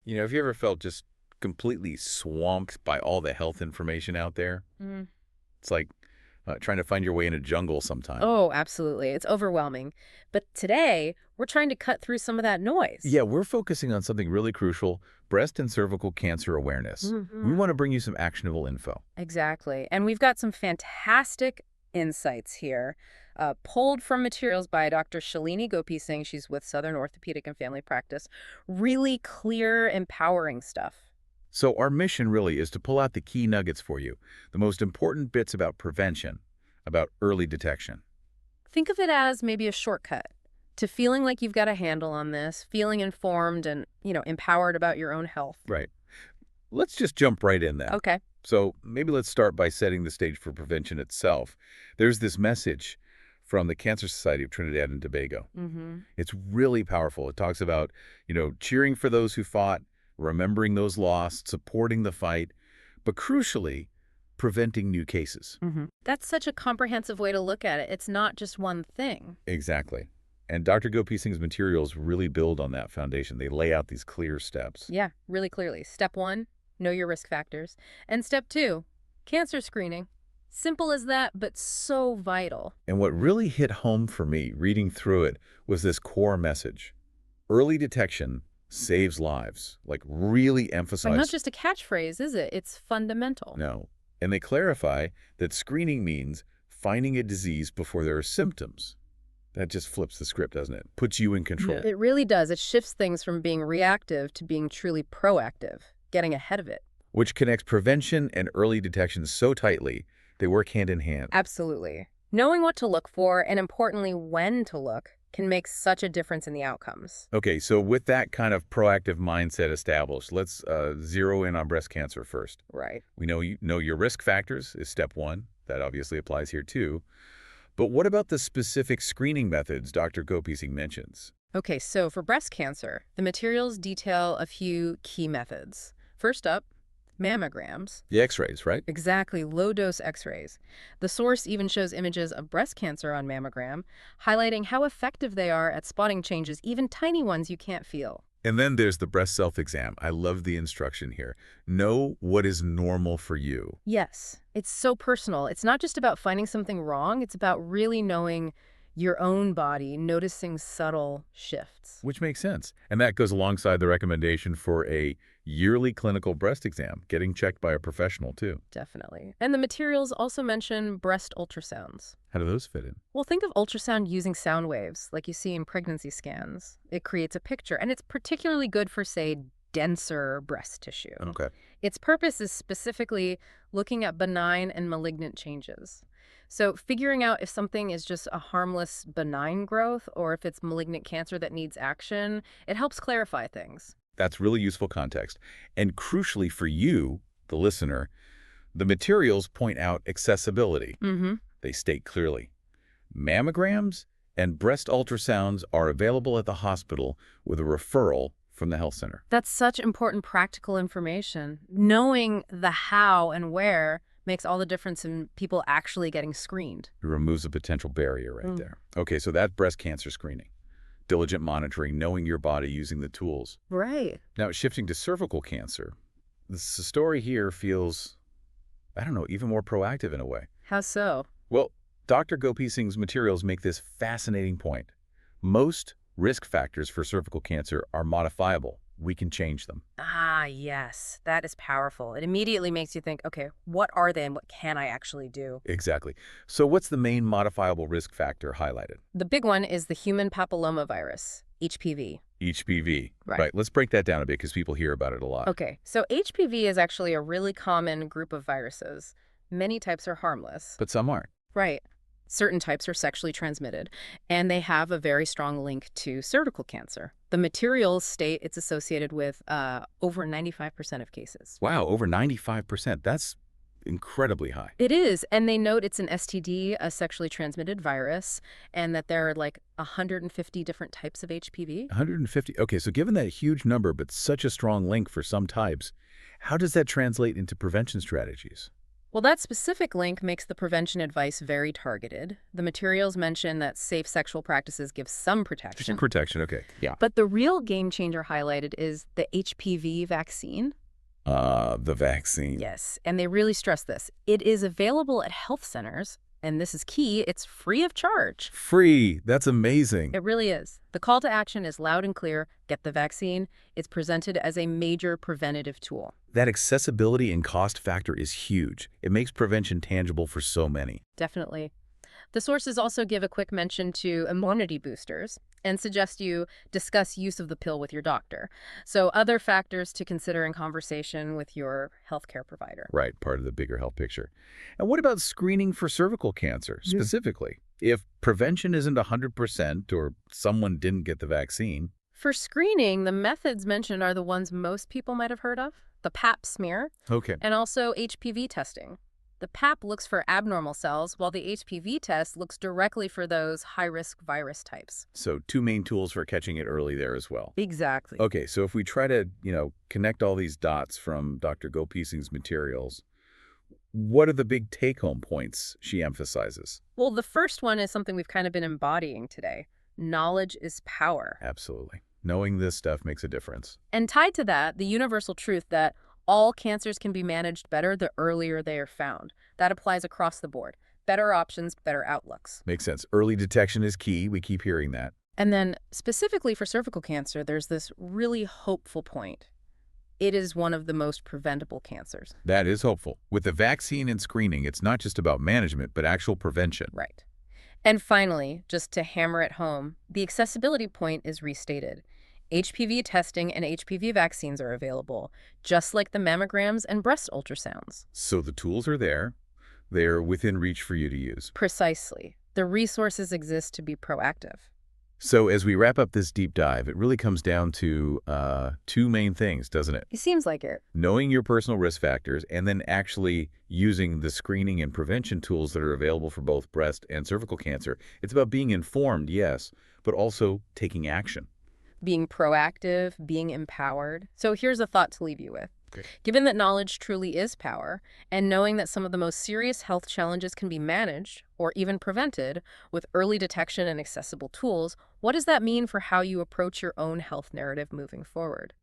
Have you ever felt just completely swamped by all the health information out there? Mm. It's like trying to find your way in a jungle sometime. Oh, absolutely. It's overwhelming. But today, we're trying to cut through some of that noise. Yeah, we're focusing on something really crucial, breast and cervical cancer awareness. We Hmm. want to bring you some actionable info. Exactly. And we've got some fantastic insights here, pulled from materials by Dr. Shalini Gopi Singh. She's with Southern Orthopedic and Family Practice. Really clear, empowering stuff. So our mission really is to pull out the key nuggets for you, the most important bits about prevention, about early detection. Think of it as maybe a shortcut to feeling like you've got a handle on this, feeling informed and, empowered about your own health. Right. Let's just jump right in then. Okay. So maybe let's start by setting the stage for prevention itself. There's this message from the Cancer Society of Trinidad and Tobago. Mm-hmm. It's really powerful. It talks about, cheering for those who fought, remembering those lost, supporting the fight, but crucially, preventing new cases. Mm-hmm. That's such a comprehensive way to look at it. It's not just one thing. Exactly. And Dr. Gopi Singh's materials really build on that foundation. They lay out these clear steps. Yeah, really clearly. Step 1, know your risk factors. And step 2, cancer screening. Simple as that, but so vital. And what really hit home for me reading through it was this core message. Early detection saves lives, like really But emphasize. not just a catchphrase, is it? It's fundamental. No. And they clarify that screening means finding a disease before there are symptoms. That just flips the script, doesn't it? Puts you in control. It really does. It shifts things from being reactive to being truly proactive, getting ahead of it. Which connects prevention and early detection so tightly, they work hand in hand. Absolutely. Knowing what to look for, and importantly, when to look, can make such a difference in the outcomes. Okay, so with that kind of proactive mindset established, let's zero in on breast cancer first. Right. We know your risk factors is step one. That obviously applies here too. But what about the specific screening methods Dr. Gopi Singh mentions? Okay, so for breast cancer, the materials detail a few key methods. First up, mammograms. The x-rays, right? Exactly, low-dose x-rays. The source even shows images of breast cancer on mammogram, highlighting how effective they are at spotting changes, even tiny ones you can't feel. And then there's the breast self-exam. I love the instruction here. Know what is normal for you. Yes, it's so personal. It's not just about finding something wrong, it's about really knowing your own body, noticing subtle shifts. Which makes sense. And that goes alongside the recommendation for a yearly clinical breast exam, getting checked by a professional too. Definitely. And the materials also mention breast ultrasounds. How do those fit in? Well, think of ultrasound using sound waves, like you see in pregnancy scans. It creates a picture, and it's particularly good for, say, denser breast tissue. Okay. Its purpose is specifically looking at benign and malignant changes. So figuring out if something is just a harmless benign growth or if it's malignant cancer that needs action, it helps clarify things. That's really useful context. And crucially for you, the listener, the materials point out accessibility. Mm-hmm. They state clearly. Mammograms and breast ultrasounds are available at the hospital with a referral from the health center. That's such important practical information. Knowing the how and where makes all the difference in people actually getting screened. It removes a potential barrier right there. Okay, so that's breast cancer screening. Diligent monitoring, knowing your body, using the tools. Right. Now, shifting to cervical cancer, the story here feels, I don't know, even more proactive in a way. How so? Well, Dr. Gopi Singh's materials make this fascinating point. Most risk factors for cervical cancer are modifiable. We can change them. Ah, yes. That is powerful. It immediately makes you think, okay, what are they and what can I actually do? Exactly. So what's the main modifiable risk factor highlighted? The big one is the human papillomavirus, HPV. HPV. Right. Let's break that down a bit because people hear about it a lot. Okay, so HPV is actually a really common group of viruses. Many types are harmless. But some aren't. Right. Certain types are sexually transmitted, and they have a very strong link to cervical cancer. The materials state it's associated with over 95% of cases. Wow, over 95%. That's incredibly high. It is, and they note it's an STD, a sexually transmitted virus, and that there are like 150 different types of HPV. 150. Okay, so given that huge number, but such a strong link for some types, how does that translate into prevention strategies? Well, that specific link makes the prevention advice very targeted. The materials mention that safe sexual practices give some Some protection. protection, okay. Yeah. But the real game changer highlighted is the HPV vaccine. The vaccine. Yes, and they really stress this. It is available at health centers, and this is key, it's free of charge. Free. That's amazing. It really is. The call to action is loud and clear. Get the vaccine. It's presented as a major preventative tool. That accessibility and cost factor is huge. It makes prevention tangible for so many. Definitely. The sources also give a quick mention to immunity boosters and suggest you discuss use of the pill with your doctor. So other factors to consider in conversation with your healthcare provider. Right, part of the bigger health picture. And what about screening for cervical cancer, specifically? If prevention isn't 100% or someone didn't get the vaccine, For screening, the methods mentioned are the ones most people might have heard of. The pap smear okay. and also HPV testing. The pap looks for abnormal cells, while the HPV test looks directly for those high-risk virus types. So two main tools for catching it early there as well. Exactly. Okay, so if we try to, connect all these dots from Dr. Gopising's materials, what are the big take-home points she emphasizes? Well, the first one is something we've kind of been embodying today. Knowledge is power. Absolutely. Knowing this stuff makes a difference. And tied to that, the universal truth that all cancers can be managed better the earlier they are found. That applies across the board. Better options, better outlooks. Makes sense. Early detection is key. We keep hearing that. And then specifically for cervical cancer, there's this really hopeful point. It is one of the most preventable cancers. That is hopeful. With the vaccine and screening, it's not just about management, but actual prevention. Right. And finally, just to hammer it home, the accessibility point is restated. HPV testing and HPV vaccines are available, just like the mammograms and breast ultrasounds. So the tools are there. They're within reach for you to use. Precisely. The resources exist to be proactive. So as we wrap up this deep dive, it really comes down to two main things, doesn't it? It seems like it. Knowing your personal risk factors and then actually using the screening and prevention tools that are available for both breast and cervical cancer. It's about being informed, yes, but also taking action. Being proactive, being empowered. So here's a thought to leave you with. Okay. Given that knowledge truly is power, and knowing that some of the most serious health challenges can be managed or even prevented with early detection and accessible tools, what does that mean for how you approach your own health narrative moving forward?